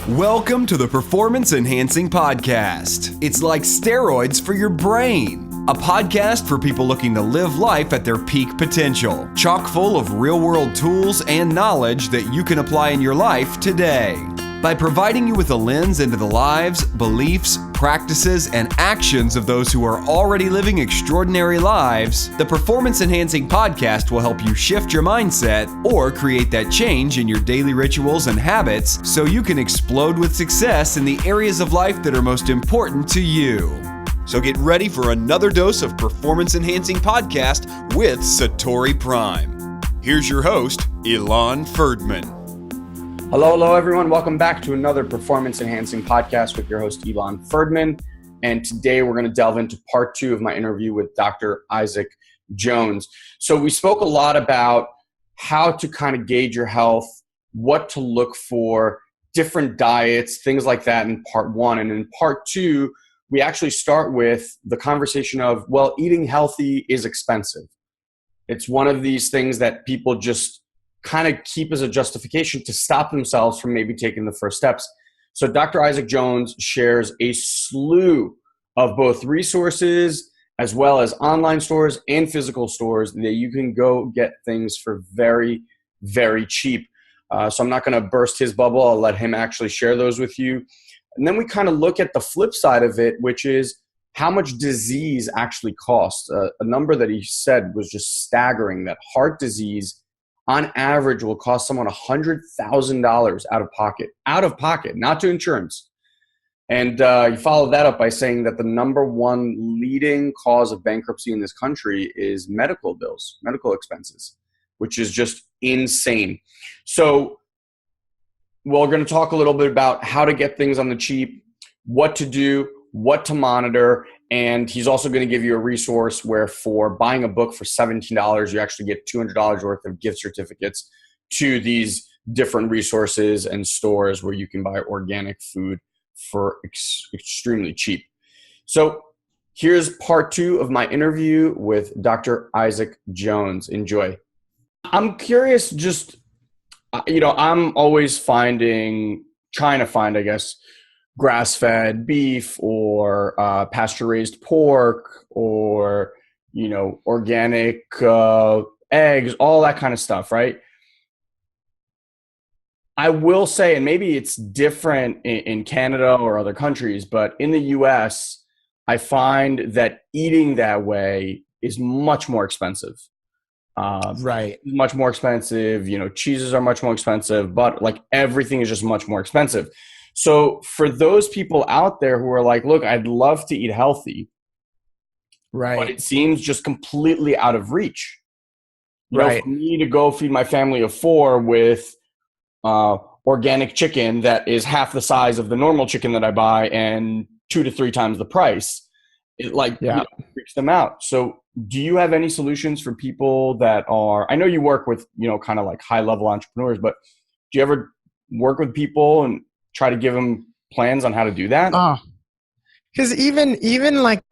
Welcome to the Performance Enhancing Podcast. It's like steroids for your brain. A podcast for people looking to live life at their peak potential, chock full of real-world tools and knowledge that you can apply in your life today. By providing you with a lens into the lives, beliefs, practices, and actions of those who are already living extraordinary lives, the Performance Enhancing Podcast will help you shift your mindset or create that change in your daily rituals and habits so you can explode with success in the areas of life that are most important to you. So get ready for another dose of Performance Enhancing Podcast with SatoriPrime. Here's your host, Ilan Ferdman. Hello, everyone. Welcome back to another Performance Enhancing Podcast with your host, Ilan Ferdman. And today we're going to delve into part 2 of my interview with Dr. Isaac Jones. So we spoke a lot about how to kind of gauge your health, what to look for, different diets, things like that in part 1. And in part 2, we actually start with the conversation of, well, eating healthy is expensive. It's one of these things that people just kind of keep as a justification to stop themselves from maybe taking the first steps. So Dr. Isaac Jones shares a slew of both resources as well as online stores and physical stores that you can go get things for very, very cheap. So I'm not going to burst his bubble. I'll let him actually share those with you. And then we kind of look at the flip side of it, which is how much disease actually costs. A number that he said was just staggering, that heart disease on average will cost someone $100,000 out of pocket, not to insurance. And you followed that up by saying that the number one leading cause of bankruptcy in this country is medical bills, medical expenses, which is just insane. So we're going to talk a little bit about how to get things on the cheap, what to do, what to monitor, and he's also going to give you a resource where for buying a book for $17, you actually get $200 worth of gift certificates to these different resources and stores where you can buy organic food for extremely cheap. So here's part 2 of my interview with Dr. Isaac Jones. Enjoy. I'm curious, just, I'm always trying to find, I guess, grass-fed beef or pasture-raised pork or, organic eggs, all that kind of stuff, right? I will say, and maybe it's different in Canada or other countries, but in the US, I find that eating that way is much more expensive. Right. Much more expensive. Cheeses are much more expensive, but like everything is just much more expensive. So for those people out there who are like, look, I'd love to eat healthy, right, but it seems just completely out of reach. Right. For me to go feed my family of 4 with organic chicken that is half the size of the normal chicken that I buy and 2 to 3 times the price, it freaks them out. So do you have any solutions for people that are, I know you work with, kind of like high level entrepreneurs, but do you ever work with people and try to give them plans on how to do that? Because even like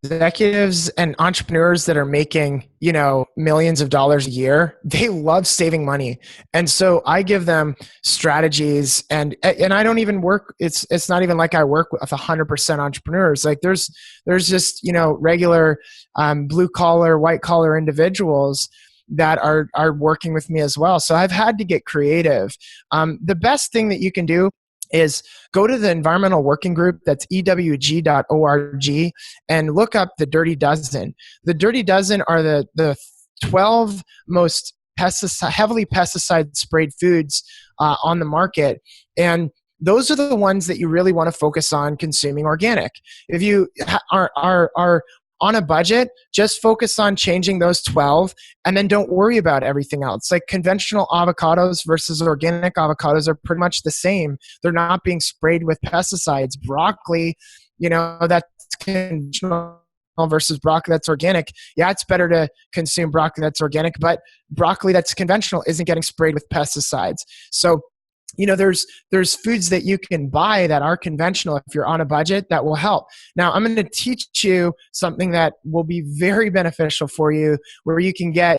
executives and entrepreneurs that are making, millions of dollars a year, they love saving money. And so I give them strategies and I don't even work. It's not even like I work with 100% entrepreneurs. Like there's just, regular blue collar, white collar individuals that are working with me as well. So I've had to get creative. The best thing that you can do is go to the environmental working group, that's ewg.org, and look up the Dirty Dozen. The Dirty Dozen are the 12 most heavily pesticide sprayed foods on the market. And those are the ones that you really want to focus on consuming organic. If you are on a budget, just focus on changing those 12 and then don't worry about everything else. Like conventional avocados versus organic avocados are pretty much the same. They're not being sprayed with pesticides. Broccoli, that's conventional versus broccoli that's organic. Yeah, it's better to consume broccoli that's organic, but broccoli that's conventional isn't getting sprayed with pesticides. So there's foods that you can buy that are conventional if you're on a budget that will help. Now, I'm going to teach you something that will be very beneficial for you, where you can get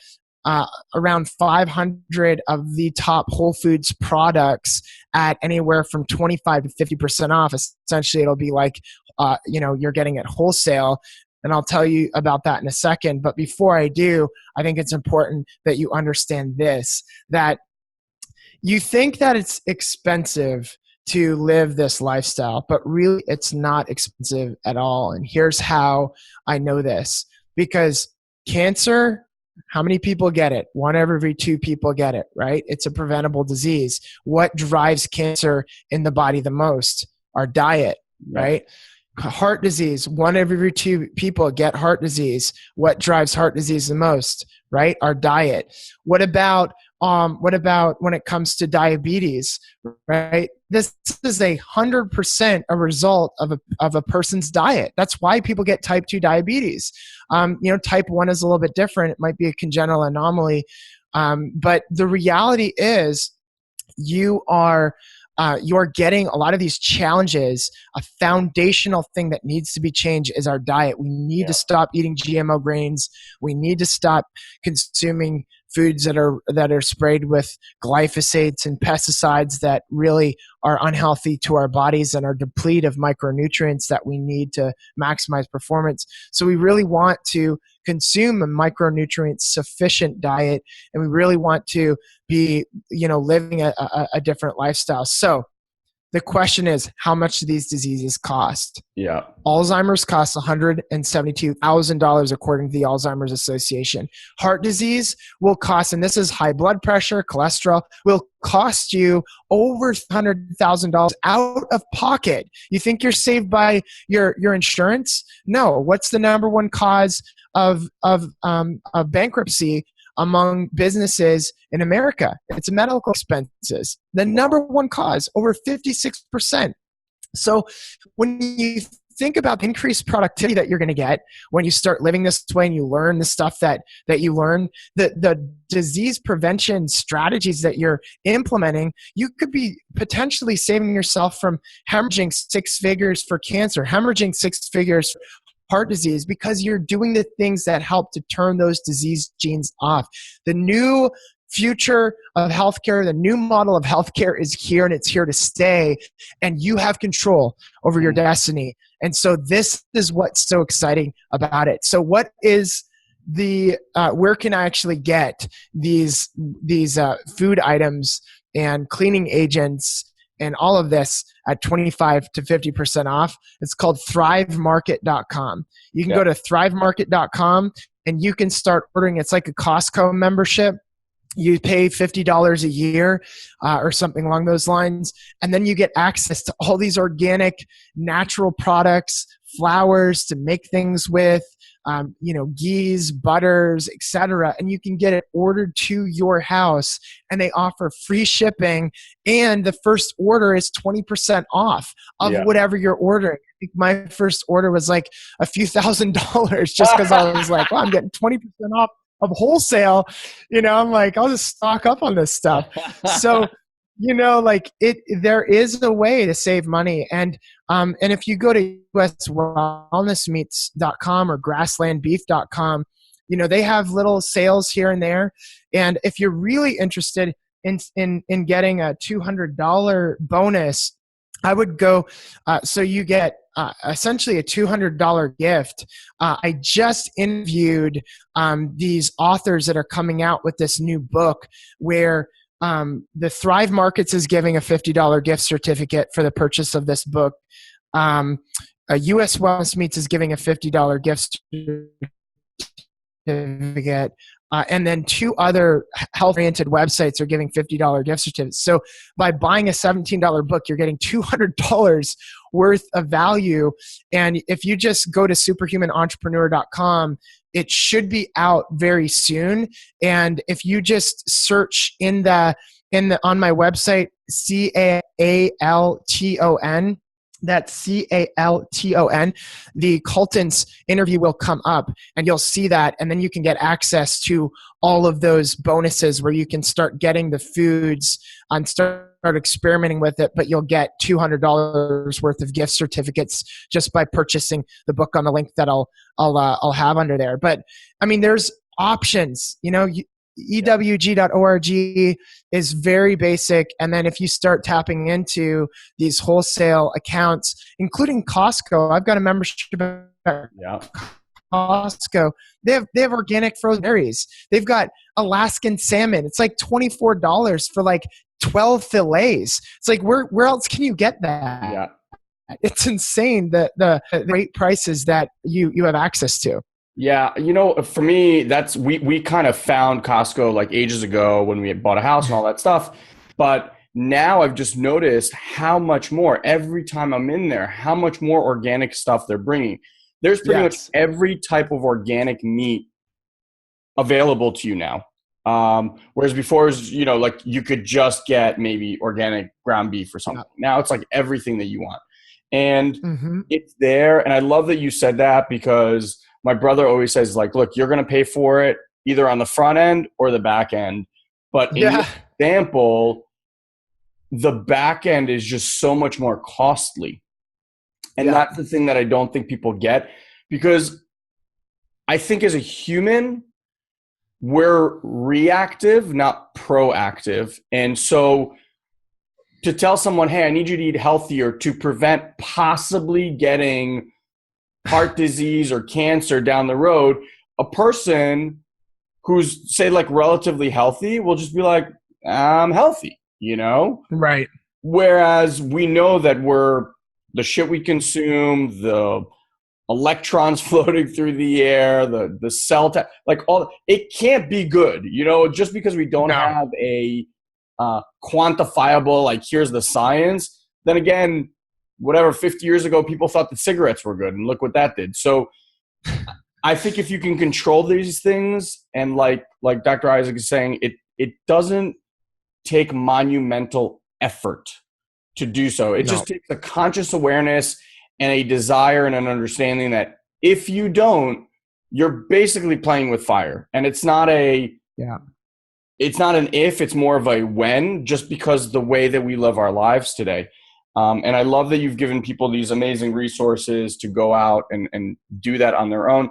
around 500 of the top Whole Foods products at anywhere from 25 to 50% off. Essentially, it'll be like, you're getting it wholesale. And I'll tell you about that in a second. But before I do, I think it's important that you understand this, that you think that it's expensive to live this lifestyle, but really it's not expensive at all. And here's how I know this. Because cancer, how many people get it? 1 every 2 people get it, right? It's a preventable disease. What drives cancer in the body the most? Our diet, right? Heart disease, 1 every 2 people get heart disease. What drives heart disease the most, right? Our diet. What about when it comes to diabetes, right? This is 100% a result of a person's diet. That's why people get type 2 diabetes. Type 1 is a little bit different. It might be a congenital anomaly. But the reality is you're getting a lot of these challenges. A foundational thing that needs to be changed is our diet. We need to stop eating GMO grains. We need to stop consuming foods that are sprayed with glyphosates and pesticides that really are unhealthy to our bodies and are depleted of micronutrients that we need to maximize performance. So we really want to consume a micronutrient sufficient diet, and we really want to be, living a different lifestyle. So the question is, how much do these diseases cost? Yeah. Alzheimer's costs $172,000 according to the Alzheimer's Association. Heart disease will cost, and this is high blood pressure, cholesterol, will cost you over $100,000 out of pocket. You think you're saved by your insurance? No. What's the number one cause of bankruptcy among businesses in America? It's medical expenses. The number one cause, over 56%. So when you think about the increased productivity that you're going to get when you start living this way and you learn the stuff that you learn, the disease prevention strategies that you're implementing, you could be potentially saving yourself from hemorrhaging 6 figures for cancer, hemorrhaging 6 figures heart disease, because you're doing the things that help to turn those disease genes off. The new future of healthcare, the new model of healthcare is here, and it's here to stay, and you have control over your destiny. And so this is what's so exciting about it. So what is where can I actually get these food items and cleaning agents and all of this at 25 to 50% off? It's called thrivemarket.com. You can go to thrivemarket.com and you can start ordering. It's like a Costco membership. You pay $50 a year or something along those lines. And then you get access to all these organic, natural products, flours to make things with, ghees, butters, etc. And you can get it ordered to your house, and they offer free shipping. And the first order is 20% off of whatever you're ordering. I think my first order was like a few $1,000s just because I was like, well, I'm getting 20% off of wholesale. I'm like, I'll just stock up on this stuff. So, there is a way to save money. And if you go to uswellnessmeats.com or grasslandbeef.com, they have little sales here and there. And if you're really interested in getting a $200 bonus, I would go, so you get essentially a $200 gift. I just interviewed these authors that are coming out with this new book where the Thrive Markets is giving a $50 gift certificate for the purchase of this book. US Wellness Meats is giving a $50 gift certificate. And then 2 other health-oriented websites are giving $50 gift certificates. So by buying a $17 book, you're getting $200 worth of value. And if you just go to superhumanentrepreneur.com, it should be out very soon. And if you just search on my website, CALTON, that's CALTON, the Colton's interview will come up and you'll see that. And then you can get access to all of those bonuses where you can start getting the foods and start experimenting with it, but you'll get $200 worth of gift certificates just by purchasing the book on the link that I'll have under there. But I mean, there's options, ewg.org is very basic. And then if you start tapping into these wholesale accounts, including Costco, I've got a membership at Costco. They have organic frozen berries. They've got Alaskan salmon. It's like $24 for like 12 fillets. It's like, where else can you get that? Yeah. It's insane the great prices that you have access to. Yeah, for me, that's we kind of found Costco like ages ago when we had bought a house and all that stuff. But now I've just noticed how much more every time I'm in there, how much more organic stuff they're bringing. There's pretty much every type of organic meat available to you now. Whereas before, it was, like you could just get maybe organic ground beef or something. Now it's like everything that you want. And it's there. And I love that you said that, because my brother always says, like, look, you're going to pay for it either on the front end or the back end. But in this example, the back end is just so much more costly. And that's the thing that I don't think people get, because I think as a human, we're reactive, not proactive. And so to tell someone, hey, I need you to eat healthier to prevent possibly getting heart disease or cancer down the road, a person who's, say, like relatively healthy will just be like, I'm healthy, Right. Whereas we know that we're the shit we consume, the electrons floating through the air, the cell, it can't be good, just because we don't have a quantifiable, like, here's the science. Then again, whatever, 50 years ago, people thought that cigarettes were good, and look what that did. So I think if you can control these things, and like Dr. Isaac is saying, it doesn't take monumental effort to do so. It just takes a conscious awareness and a desire and an understanding that if you don't, you're basically playing with fire. And it's not an if, it's more of a when, just because the way that we live our lives today. And I love that you've given people these amazing resources to go out and do that on their own.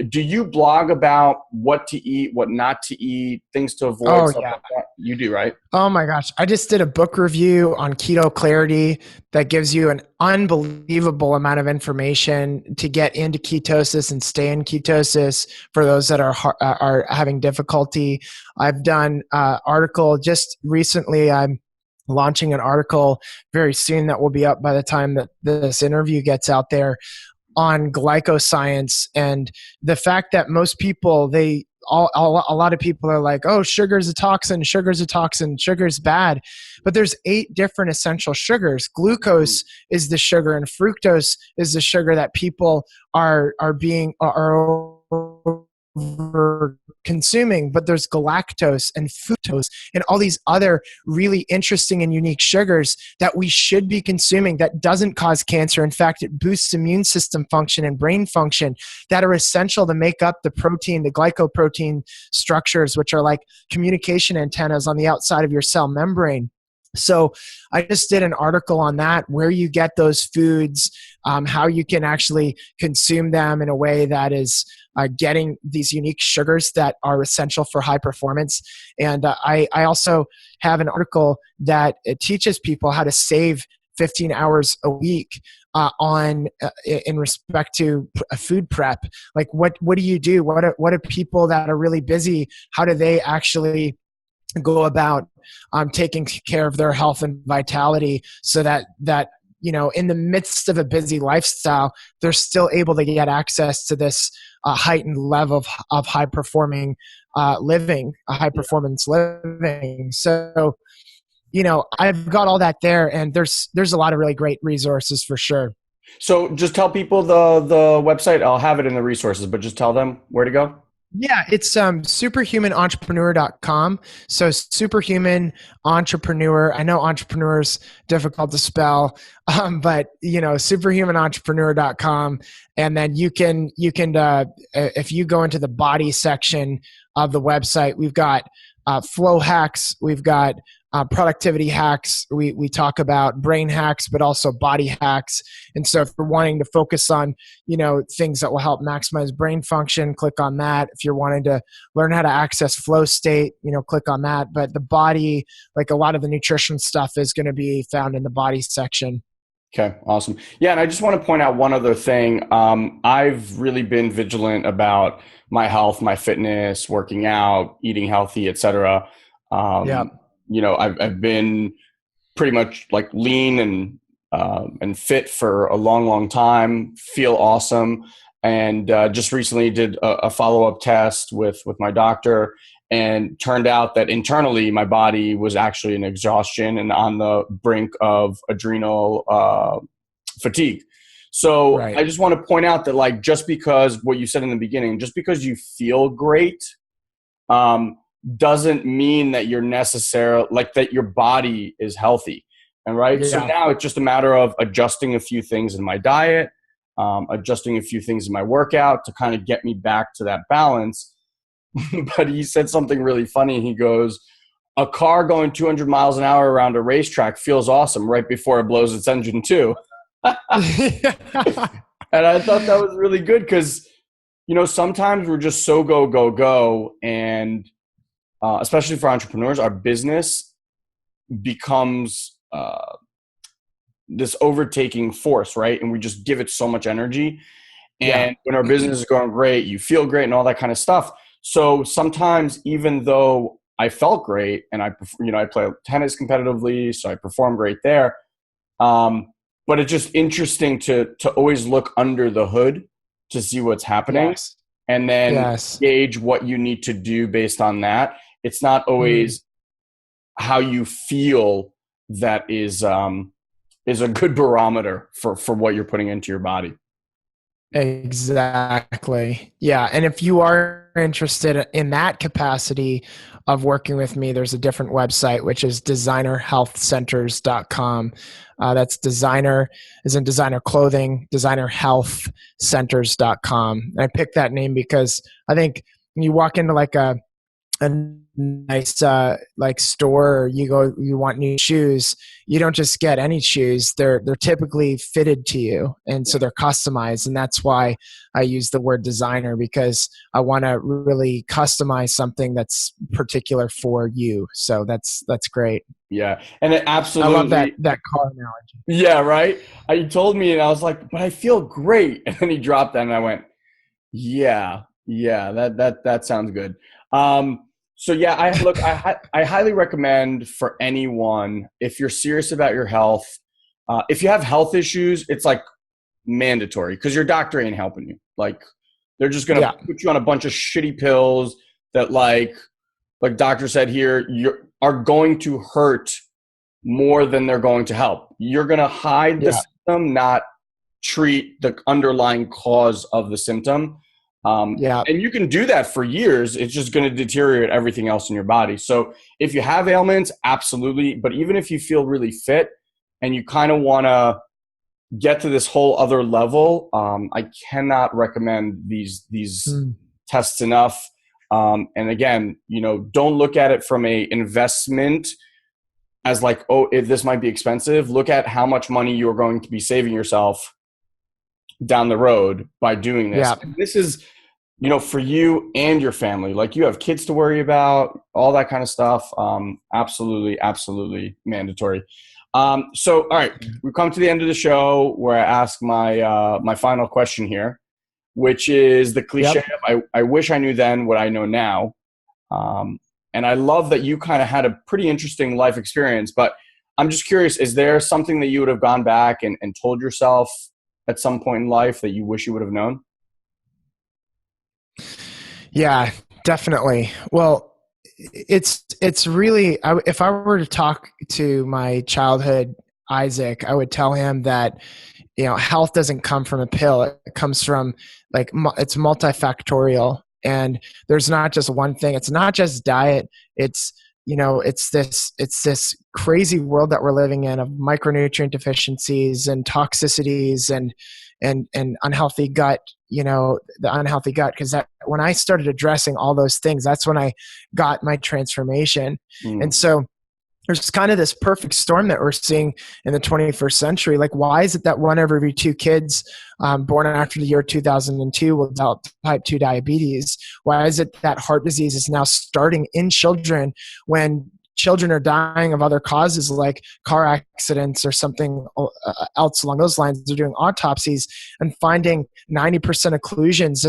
Do you blog about what to eat, what not to eat, things to avoid? Stuff like that? You do, right? Oh my gosh. I just did a book review on keto clarity that gives you an unbelievable amount of information to get into ketosis and stay in ketosis for those that are having difficulty. I've done an article just recently. I'm launching an article very soon that will be up by the time that this interview gets out there, on glycoscience and the fact that most people, a lot of people are like, oh, sugar's a toxin, sugar's bad. But there's 8 different essential sugars. Glucose is the sugar, and fructose is the sugar that people are consuming. But there's galactose and fructose and all these other really interesting and unique sugars that we should be consuming that doesn't cause cancer. In fact, it boosts immune system function and brain function, that are essential to make up the protein, the glycoprotein structures, which are like communication antennas on the outside of your cell membrane. So I just did an article on that, where you get those foods, how you can actually consume them in a way that is getting these unique sugars that are essential for high performance. And I also have an article that teaches people how to save 15 hours a week in respect to food prep. Like what do you do? What are people that are really busy? How do they actually go about taking care of their health and vitality, so that in the midst of a busy lifestyle, they're still able to get access to this heightened level of high performing living, high performance living. So, I've got all that there, and there's a lot of really great resources for sure. So just tell people the website. I'll have it in the resources, but just tell them where to go. Yeah, it's superhumanentrepreneur.com. So superhuman entrepreneur. I know entrepreneur is difficult to spell, but superhumanentrepreneur.com. And then you can, if you go into the body section of the website, we've got flow hacks. We've got productivity hacks. We talk about brain hacks, but also body hacks. And so if you're wanting to focus on, things that will help maximize brain function, click on that. If you're wanting to learn how to access flow state, click on that. But the body, like a lot of the nutrition stuff, is going to be found in the body section. Okay, awesome. Yeah, and I just want to point out one other thing. I've really been vigilant about my health, my fitness, working out, eating healthy, etc. Yeah. I've been pretty much like lean and fit for a long, long time. Feel awesome, and just recently did a follow-up test with my doctor, and turned out that internally my body was actually in exhaustion and on the brink of adrenal fatigue. So Right. I just want to point out that, like, just because what you said in the beginning, just because you feel great, doesn't mean that you're necessarily like that your body is healthy. And right. Yeah. So now it's just a matter of adjusting a few things in my diet, adjusting a few things in my workout to kind of get me back to that balance. But he said something really funny. He goes, a car going 200 miles an hour around a racetrack feels awesome right before it blows its engine too. And I thought that was really good because, sometimes we're just so go, go, go. And especially for entrepreneurs, our business becomes this overtaking force, right? And we just give it so much energy. And when our business is going great, you feel great and all that kind of stuff. So sometimes, even though I felt great and I play tennis competitively, so I perform great there. But it's just interesting to always look under the hood to see what's happening. Yes. And then gauge what you need to do based on that. It's not always how you feel that is a good barometer for what you're putting into your body. Exactly. Yeah. And if you are interested in that capacity of working with me, there's a different website, which is designerhealthcenters.com. That's designer as in designer clothing, designerhealthcenters.com. And I picked that name because I think when you walk into like a nice like store, or you want new shoes, you don't just get any shoes. They're typically fitted to you, and so they're customized. And that's why I use the word designer, because I want to really customize something that's particular for you. So that's great. Yeah, and it absolutely. I love that car analogy. Yeah, right. He told me, and I was like, "But I feel great." And then he dropped that, and I went, "Yeah, that sounds good." So yeah, I highly recommend for anyone, if you're serious about your health, if you have health issues, it's like mandatory because your doctor ain't helping you. Like, they're just gonna put you on a bunch of shitty pills that, like doctor said here, are going to hurt more than they're going to help. You're gonna hide the symptom, not treat the underlying cause of the symptom. And you can do that for years. It's just going to deteriorate everything else in your body. So if you have ailments, absolutely. But even if you feel really fit and you kind of want to get to this whole other level, I cannot recommend these tests enough. And again, don't look at it from a investment as like, oh, if this might be expensive. Look at how much money you're going to be saving yourself down the road by doing this. Yeah. This is, for you and your family. Like, you have kids to worry about, all that kind of stuff. Absolutely mandatory. So, all right, we've come to the end of the show where I ask my final question here, which is the cliche of I wish I knew then what I know now. And I love that you kind of had a pretty interesting life experience, but I'm just curious, is there something that you would have gone back and told yourself at some point in life that you wish you would have known? Yeah, definitely. Well, it's really, if I were to talk to my childhood Isaac, I would tell him that, health doesn't come from a pill. It comes from it's multifactorial, and there's not just one thing. It's not just diet. It's this crazy world that we're living in of micronutrient deficiencies and toxicities and unhealthy gut the unhealthy gut. Because that when I started addressing all those things, that's when I got my transformation. And so there's kind of this perfect storm that we're seeing in the 21st century. Like, why is it that 1 every 2 kids born after the year 2002 will develop type 2 diabetes? Why is it that heart disease is now starting in children when children are dying of other causes like car accidents or something else along those lines? They're doing autopsies and finding 90% occlusions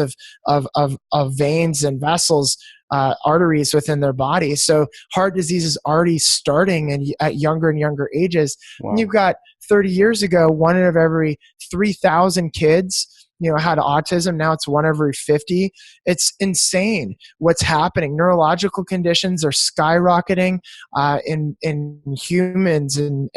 of veins and vessels, arteries within their body. So heart disease is already starting and at younger and younger ages. Wow. And you've got 30 years ago, 1 of every 3,000 kids had autism. Now it's 1 every 50. It's insane what's happening. Neurological conditions are skyrocketing in humans and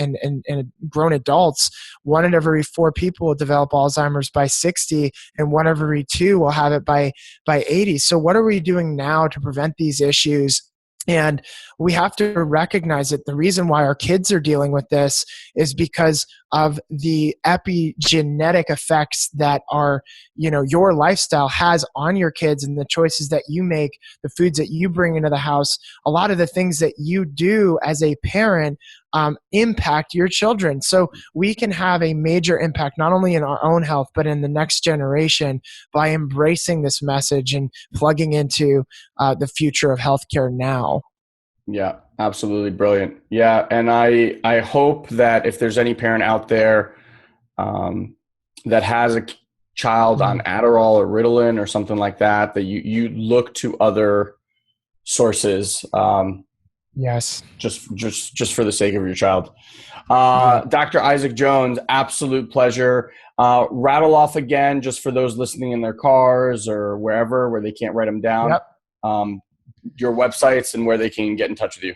grown adults. 1 in every 4 people will develop Alzheimer's by 60, and 1 every 2 will have it by 80. So what are we doing now to prevent these issues? And we have to recognize that the reason why our kids are dealing with this is because of the epigenetic effects that your lifestyle has on your kids, and the choices that you make, the foods that you bring into the house. A lot of the things that you do as a parent impact your children. So we can have a major impact not only in our own health, but in the next generation by embracing this message and plugging into the future of healthcare now. Yeah, absolutely brilliant. Yeah, and I hope that if there's any parent out there that has a child on Adderall or Ritalin or something like that, that you look to other sources. Yes. Just for the sake of your child. Dr. Isaac Jones, absolute pleasure. Rattle off again, just for those listening in their cars or wherever where they can't write them down. Yep. Your websites and where they can get in touch with you.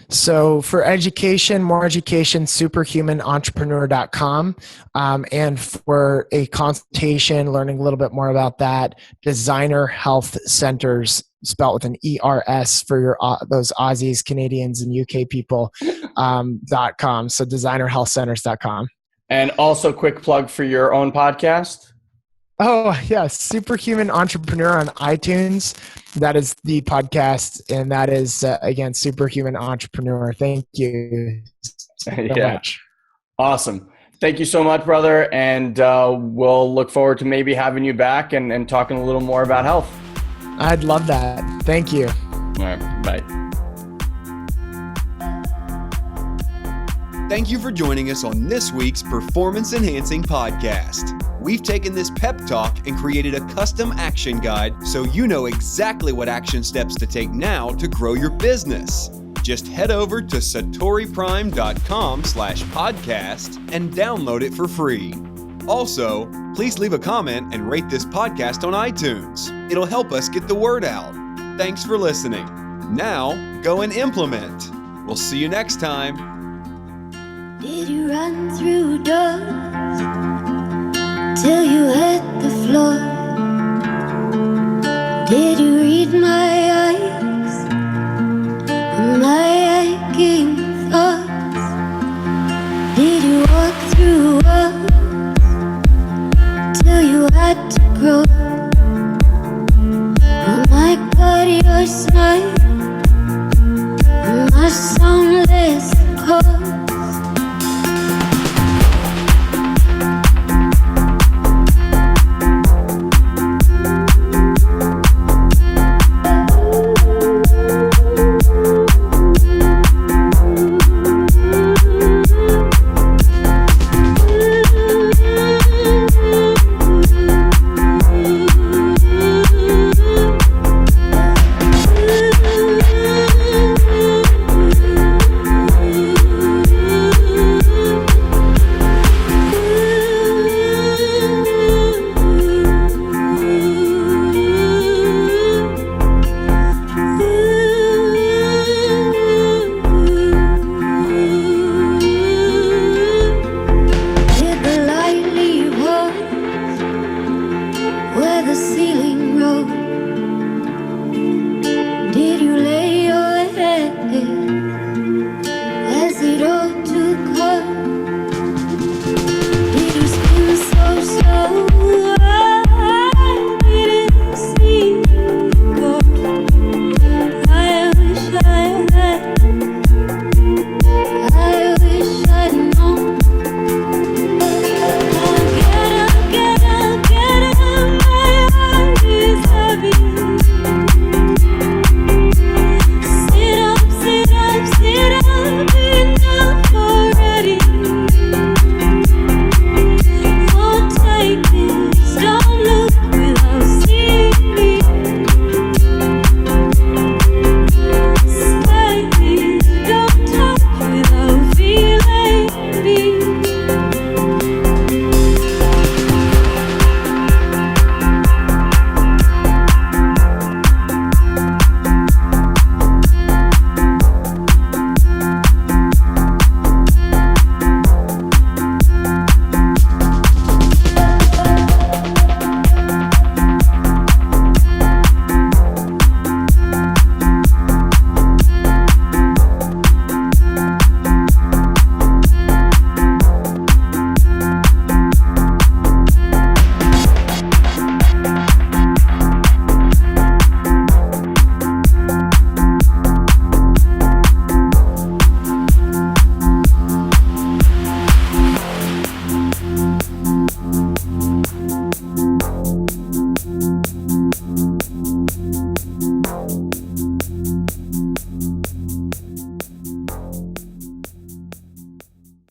So for education, more education, superhumanentrepreneur.com. And for a consultation, learning a little bit more about that, Designer Health Centers, spelled with an ERS for your those Aussies, Canadians, and UK people, .com. So designerhealthcenters.com. And also quick plug for your own podcast. Oh, yes. Superhuman Entrepreneur on iTunes. That is the podcast. And that is, again, Superhuman Entrepreneur. Thank you so much. Awesome. Thank you so much, brother. And we'll look forward to maybe having you back and talking a little more about health. I'd love that. Thank you. All right. Bye. Thank you for joining us on this week's Performance Enhancing Podcast. We've taken this pep talk and created a custom action guide so you know exactly what action steps to take now to grow your business. Just head over to SatoriPrime.com/podcast and download it for free. Also, please leave a comment and rate this podcast on iTunes. It'll help us get the word out. Thanks for listening. Now, go and implement. We'll see you next time. Did you run through doors till you